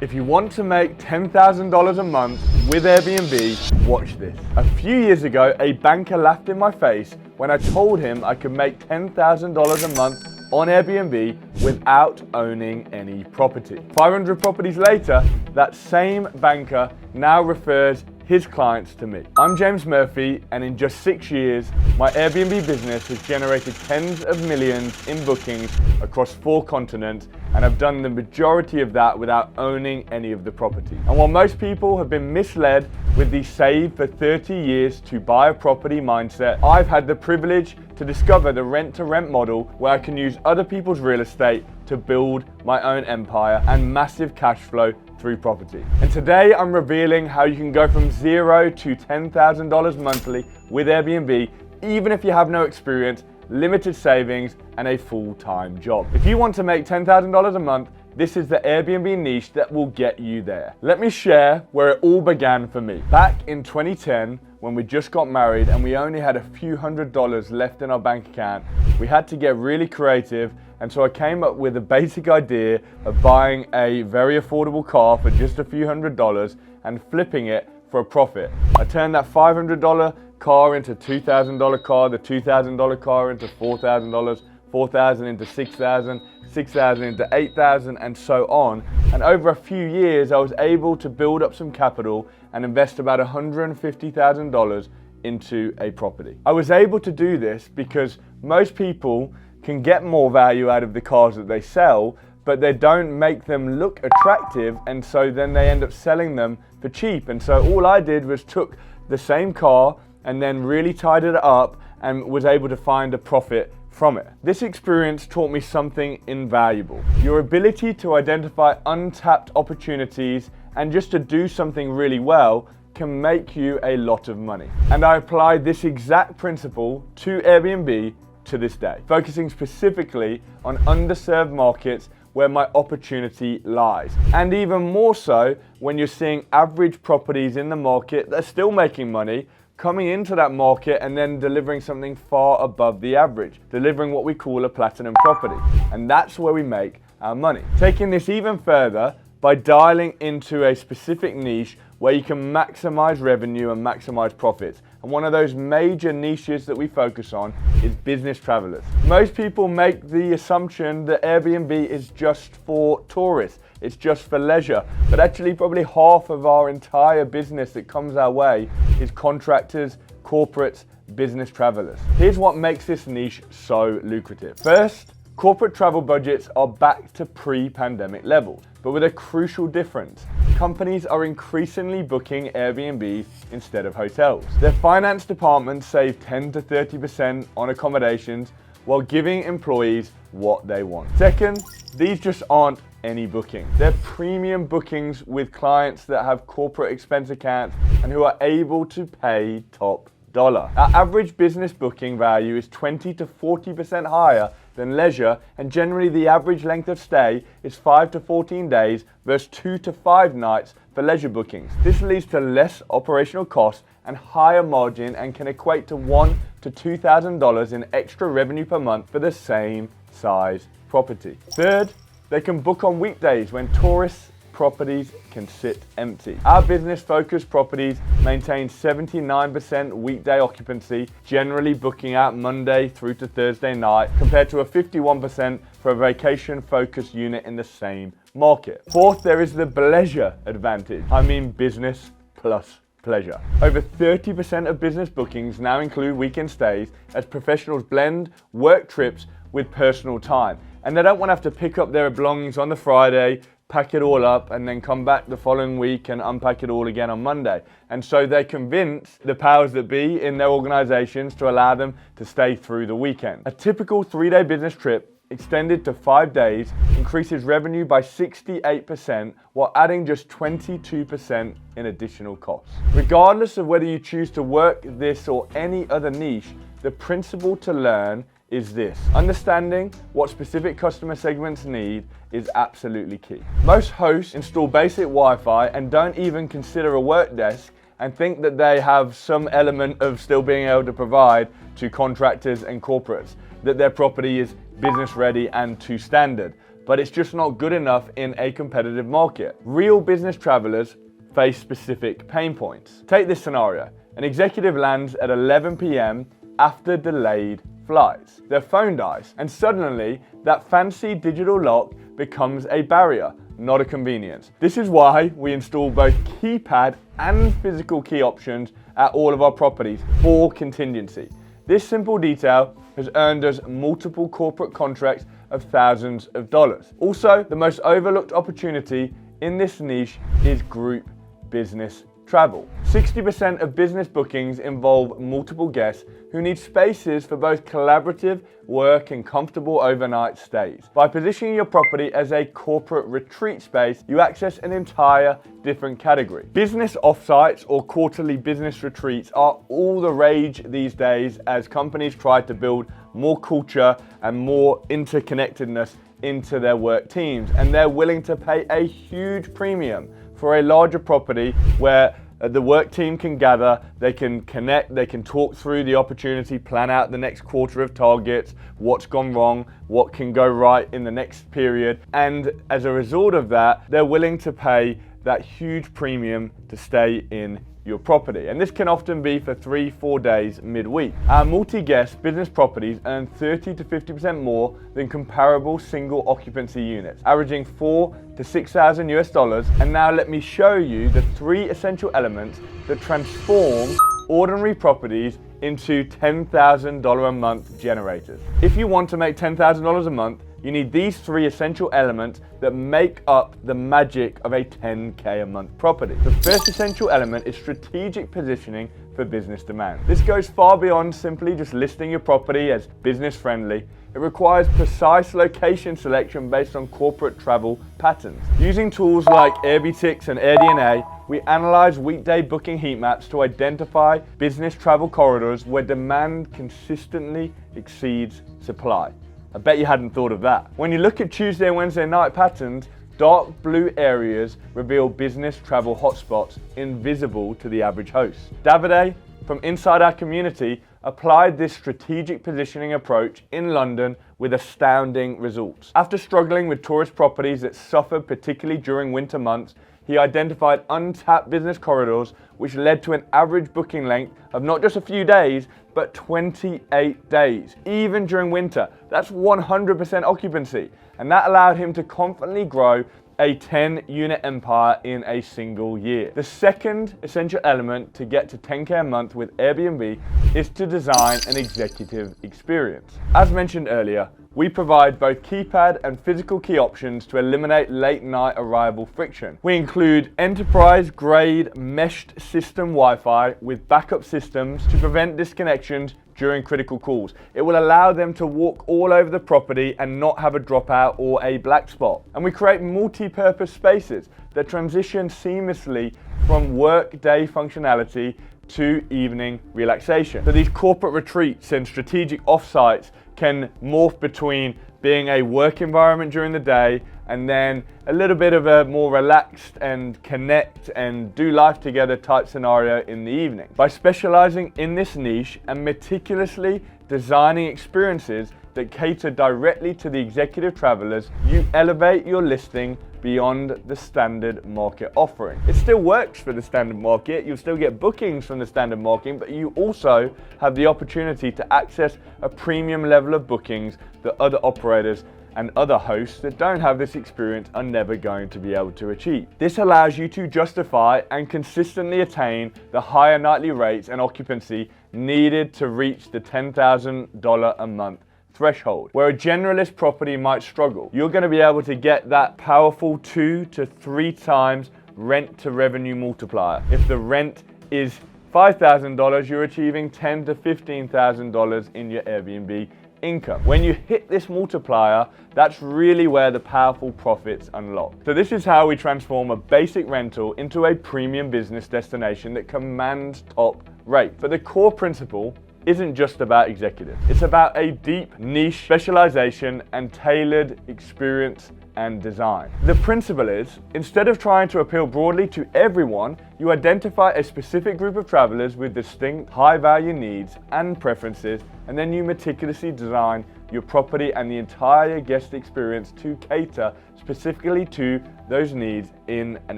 If you want to make $10,000 a month with Airbnb, watch this. A few years ago, a banker laughed in my face when I told him I could make $10,000 a month on Airbnb without owning any property. 500 properties later, that same banker now refers his clients to me. I'm James Murphy, and in just 6 years, my Airbnb business has generated tens of millions in bookings across 4 continents, and I've done the majority of that without owning any of the property. And while most people have been misled with the save for 30 years to buy a property mindset, I've had the privilege to discover the rent-to-rent model where I can use other people's real estate to build my own empire and massive cash flow through property. And today I'm revealing how you can go from $0 to $10,000 monthly with Airbnb, even if you have no experience, limited savings, and a full-time job. If you want to make $10,000 a month, this is the Airbnb niche that will get you there. Let me share where it all began for me. Back in 2010, when we just got married and we only had a few $100s left in our bank account, we had to get really creative, and so I came up with a basic idea of buying a very affordable car for just a few $100s and flipping it for a profit. I turned that $500 car into $2,000 car, the $2,000 car into $4,000, $4,000 into $6,000, $6,000 into $8,000, and so on. And over a few years, I was able to build up some capital and invest about $150,000 into a property. I was able to do this because most people can get more value out of the cars that they sell, but they don't make them look attractive, and so then they end up selling them for cheap. And so all I did was took the same car and then really tidied it up and was able to find a profit from it. This experience taught me something invaluable. Your ability to identify untapped opportunities and just to do something really well can make you a lot of money. And I applied this exact principle to Airbnb to this day, focusing specifically on underserved markets where my opportunity lies. And even more so when you're seeing average properties in the market that are still making money, coming into that market and then delivering something far above the average, delivering what we call a platinum property. And that's where we make our money. Taking this even further by dialing into a specific niche where you can maximize revenue and maximize profits. And one of those major niches that we focus on is business travelers. Most people make the assumption that Airbnb is just for tourists, it's just for leisure, but actually probably half of our entire business that comes our way is contractors, corporates, business travelers. Here's what makes this niche so lucrative. First, corporate travel budgets are back to pre-pandemic levels, but with a crucial difference. Companies are increasingly booking Airbnbs instead of hotels. Their finance departments save 10 to 30% on accommodations while giving employees what they want. Second, these just aren't any bookings. They're premium bookings with clients that have corporate expense accounts and who are able to pay top dollar. Our average business booking value is 20 to 40% higher than leisure, and generally the average length of stay is 5 to 14 days versus 2 to 5 nights for leisure bookings. This leads to less operational costs and higher margin and can equate to $1,000 to $2,000 in extra revenue per month for the same size property. Third, they can book on weekdays when tourists properties can sit empty. Our business-focused properties maintain 79% weekday occupancy, generally booking out Monday through to Thursday night, compared to a 51% for a vacation-focused unit in the same market. Fourth, there is the pleasure advantage. I mean business plus pleasure. Over 30% of business bookings now include weekend stays as professionals blend work trips with personal time. And they don't want to have to pick up their belongings on the Friday, pack it all up, and then come back the following week and unpack it all again on Monday. And so they convince the powers that be in their organizations to allow them to stay through the weekend. A typical 3-day business trip extended to 5 days increases revenue by 68% while adding just 22% in additional costs. Regardless of whether you choose to work this or any other niche, the principle to learn is this. Understanding what specific customer segments need is absolutely key. Most hosts install basic Wi-Fi and don't even consider a work desk and think that they have some element of still being able to provide to contractors and corporates, that their property is business ready and to standard. but it's just not good enough in a competitive market. Real business travelers face specific pain points. Take this scenario. An executive lands at 11 p.m. after delayed flights. Their phone dies, and suddenly that fancy digital lock becomes a barrier, not a convenience. This is why we install both keypad and physical key options at all of our properties for contingency. This simple detail has earned us multiple corporate contracts of thousands of dollars. Also, the most overlooked opportunity in this niche is group business travel. 60% of business bookings involve multiple guests who need spaces for both collaborative work and comfortable overnight stays. By positioning your property as a corporate retreat space, you access an entire different category. Business offsites or quarterly business retreats are all the rage these days as companies try to build more culture and more interconnectedness into their work teams, and they're willing to pay a huge premium for a larger property where the work team can gather, they can connect, they can talk through the opportunity, plan out the next quarter of targets, what's gone wrong, what can go right in the next period. And as a result of that, they're willing to pay that huge premium to stay in your property. And this can often be for 3-4 days midweek. Our multi-guest business properties earn 30 to 50% more than comparable single occupancy units, averaging $4,000 to $6,000 US. And now let me show you the 3 essential elements that transform ordinary properties into $10,000 a month generators. If you want to make $10,000 a month, you need these 3 essential elements that make up the magic of a 10K a month property. The first essential element is strategic positioning for business demand. This goes far beyond simply just listing your property as business friendly. It requires precise location selection based on corporate travel patterns. Using tools like Airbnb and AirDNA, we analyze weekday booking heat maps to identify business travel corridors where demand consistently exceeds supply. I bet you hadn't thought of that. When you look at Tuesday and Wednesday night patterns, dark blue areas reveal business travel hotspots invisible to the average host. Davide, from inside our community, applied this strategic positioning approach in London with astounding results. After struggling with tourist properties that suffered particularly during winter months, he identified untapped business corridors, which led to an average booking length of not just a few days, but 28 days, even during winter. That's 100% occupancy. And that allowed him to confidently grow a 10-unit empire in a single year. The second essential element to get to 10K a month with Airbnb is to design an executive experience. As mentioned earlier, we provide both keypad and physical key options to eliminate late night arrival friction. We include enterprise-grade meshed system Wi-Fi with backup systems to prevent disconnections during critical calls. It will allow them to walk all over the property and not have a dropout or a black spot. And we create multi-purpose spaces that transition seamlessly from work-day functionality to evening relaxation. So these corporate retreats and strategic offsites can morph between being a work environment during the day and then a little bit of a more relaxed and connect and do life together type scenario in the evening. By specializing in this niche and meticulously designing experiences that cater directly to the executive travelers, you elevate your listing beyond the standard market offering. It still works for the standard market, you'll still get bookings from the standard market, but you also have the opportunity to access a premium level of bookings that other operators and other hosts that don't have this experience are never going to be able to achieve. This allows you to justify and consistently attain the higher nightly rates and occupancy needed to reach the $10,000 a month threshold, where a generalist property might struggle. You're going to be able to get that powerful 2 to 3 times rent to revenue multiplier. If the rent is $5,000, you're achieving $10,000 to $15,000 in your Airbnb income. When you hit this multiplier, that's really where the powerful profits unlock. So this is how we transform a basic rental into a premium business destination that commands top rate. But the core principle isn't just about executives. It's about a deep niche specialization and tailored experience and design. The principle is, instead of trying to appeal broadly to everyone, you identify a specific group of travelers with distinct high-value needs and preferences, and then you meticulously design your property and the entire guest experience to cater specifically to those needs in an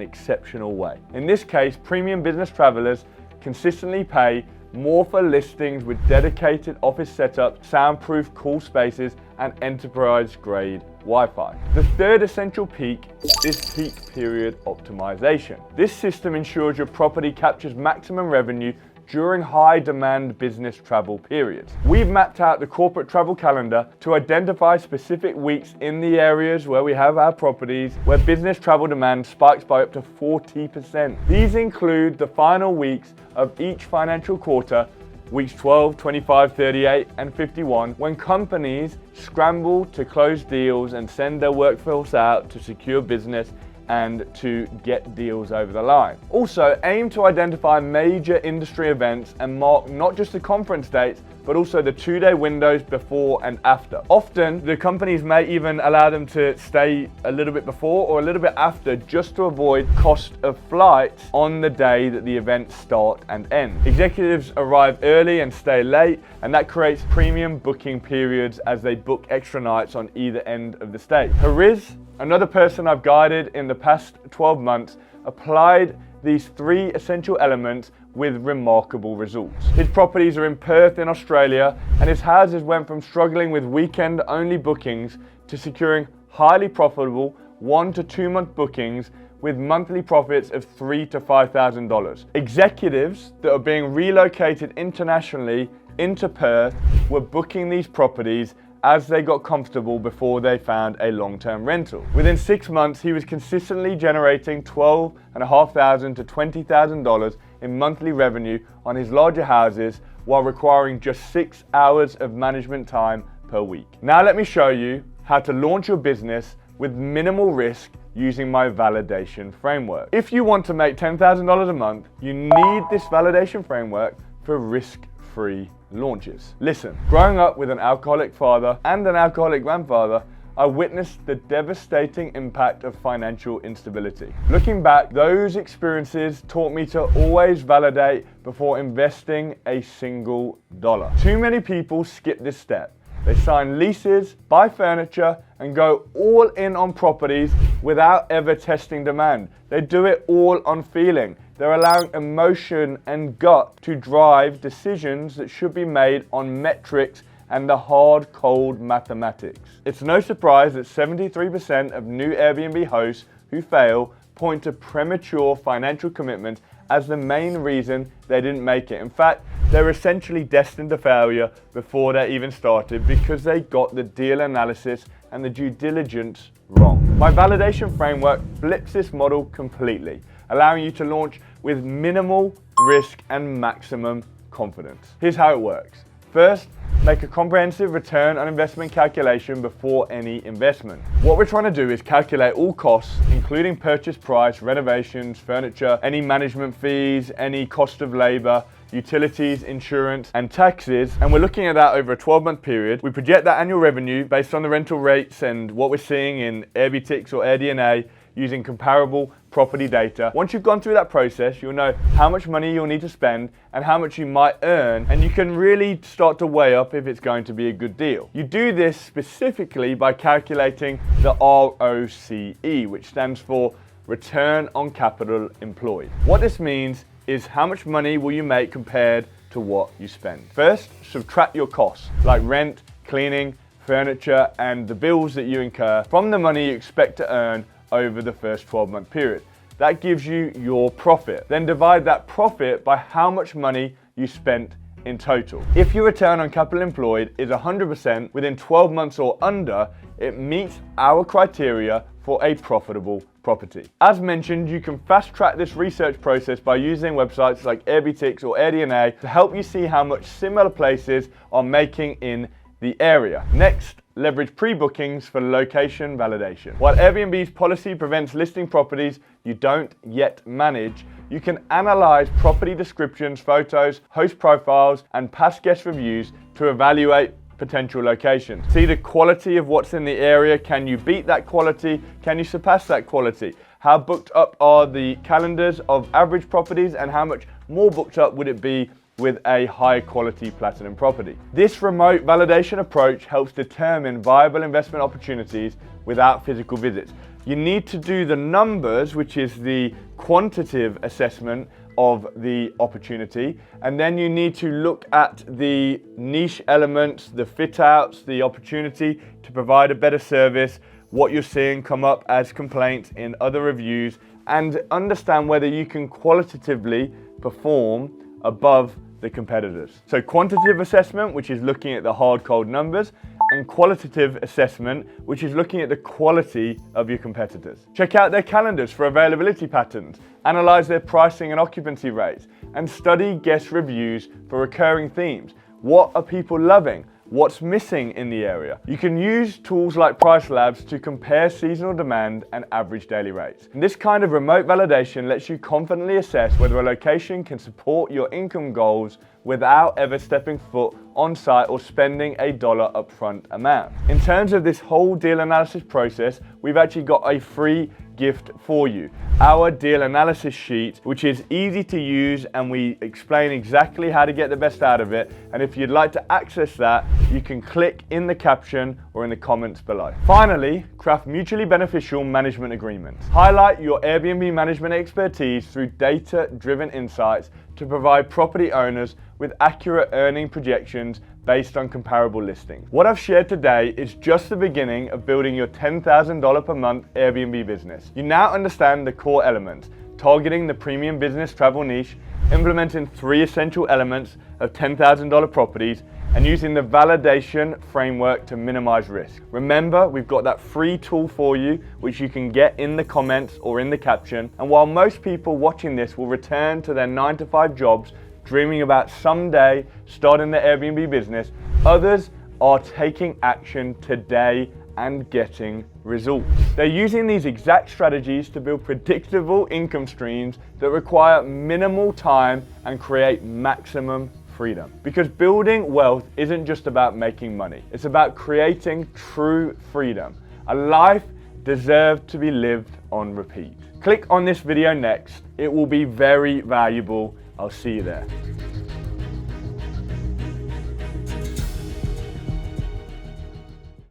exceptional way. In this case, premium business travelers consistently pay more for listings with dedicated office setup, soundproof cool spaces, and enterprise-grade Wi-Fi. The third essential peak is peak period optimization. This system ensures your property captures maximum revenue during high-demand business travel periods. We've mapped out the corporate travel calendar to identify specific weeks in the areas where we have our properties where business travel demand spikes by up to 40%. These include the final weeks of each financial quarter, weeks 12, 25, 38, and 51, when companies scramble to close deals and send their workforce out to secure business and to get deals over the line. Also, aim to identify major industry events and mark not just the conference dates, but also the 2-day windows before and after. Often, the companies may even allow them to stay a little bit before or a little bit after just to avoid cost of flights on the day that the events start and end. Executives arrive early and stay late, and that creates premium booking periods as they book extra nights on either end of the stay. Hariz, another person I've guided in the past 12 months, applied these 3 essential elements with remarkable results. His properties are in Perth in Australia, and his houses went from struggling with weekend-only bookings to securing highly profitable 1 to 2 month bookings with monthly profits of $3,000 to $5,000. Executives that are being relocated internationally into Perth were booking these properties as they got comfortable before they found a long-term rental. Within 6 months, he was consistently generating $12,500 to $20,000 in monthly revenue on his larger houses while requiring just 6 hours of management time per week. Now let me show you how to launch your business with minimal risk using my validation framework. If you want to make $10,000 a month, you need this validation framework for risk-free launches. Listen, growing up with an alcoholic father and an alcoholic grandfather, I witnessed the devastating impact of financial instability. Looking back, those experiences taught me to always validate before investing a single dollar. Too many people skip this step. They sign leases, buy furniture, and go all in on properties without ever testing demand. They do it all on feeling. They're allowing emotion and gut to drive decisions that should be made on metrics and the hard, cold mathematics. It's no surprise that 73% of new Airbnb hosts who fail point to premature financial commitments as the main reason they didn't make it. In fact, they're essentially destined to failure before they even started because they got the deal analysis and the due diligence wrong. My validation framework flips this model completely, allowing you to launch with minimal risk and maximum confidence. Here's how it works. First, make a comprehensive return on investment calculation before any investment. What we're trying to do is calculate all costs, including purchase price, renovations, furniture, any management fees, any cost of labor, utilities, insurance, and taxes, and we're looking at that over a 12-month period. We project that annual revenue based on the rental rates and what we're seeing in Airbnb or AirDNA using comparable property data. Once you've gone through that process, you'll know how much money you'll need to spend and how much you might earn, and you can really start to weigh up if it's going to be a good deal. You do this specifically by calculating the ROCE, which stands for Return on Capital Employed. What this means is how much money will you make compared to what you spend. First, subtract your costs, like rent, cleaning, furniture, and the bills that you incur from the money you expect to earn over the first 12-month period. That gives you your profit. Then divide that profit by how much money you spent in total. If your return on capital employed is 100% within 12 months or under, it meets our criteria for a profitable property. As mentioned, you can fast track this research process by using websites like Airbnb or AirDNA to help you see how much similar places are making in the area. Next, leverage pre-bookings for location validation. While Airbnb's policy prevents listing properties you don't yet manage, you can analyze property descriptions, photos, host profiles, and past guest reviews to evaluate potential locations. See the quality of what's in the area. Can you beat that quality? Can you surpass that quality? How booked up are the calendars of average properties, and how much more booked up would it be with a high quality platinum property? This remote validation approach helps determine viable investment opportunities without physical visits. You need to do the numbers, which is the quantitative assessment of the opportunity, and then you need to look at the niche elements, the fit outs, the opportunity to provide a better service, what you're seeing come up as complaints in other reviews, and understand whether you can qualitatively perform above the competitors. So quantitative assessment, which is looking at the hard cold numbers, and qualitative assessment, which is looking at the quality of your competitors. Check out their calendars for availability patterns, analyze their pricing and occupancy rates, and study guest reviews for recurring themes. What are people loving? What's missing in the area? You can use tools like Price Labs to compare seasonal demand and average daily rates. And this kind of remote validation lets you confidently assess whether a location can support your income goals without ever stepping foot on site or spending a dollar upfront amount. In terms of this whole deal analysis process, we've actually got a free gift for you. Our deal analysis sheet, which is easy to use, and we explain exactly how to get the best out of it. And if you'd like to access that, you can click in the caption or in the comments below. Finally, craft mutually beneficial management agreements. Highlight your Airbnb management expertise through data-driven insights to provide property owners with accurate earning projections based on comparable listings. What I've shared today is just the beginning of building your $10,000 per month Airbnb business. You now understand the core elements: targeting the premium business travel niche, implementing 3 essential elements of $10,000 properties, and using the validation framework to minimize risk. Remember, we've got that free tool for you, which you can get in the comments or in the caption. And while most people watching this will return to their 9-to-5 jobs, dreaming about someday starting their Airbnb business, others are taking action today and getting results. They're using these exact strategies to build predictable income streams that require minimal time and create maximum freedom. Because building wealth isn't just about making money, it's about creating true freedom, a life deserved to be lived on repeat. Click on this video next, it will be very valuable. I'll see you there.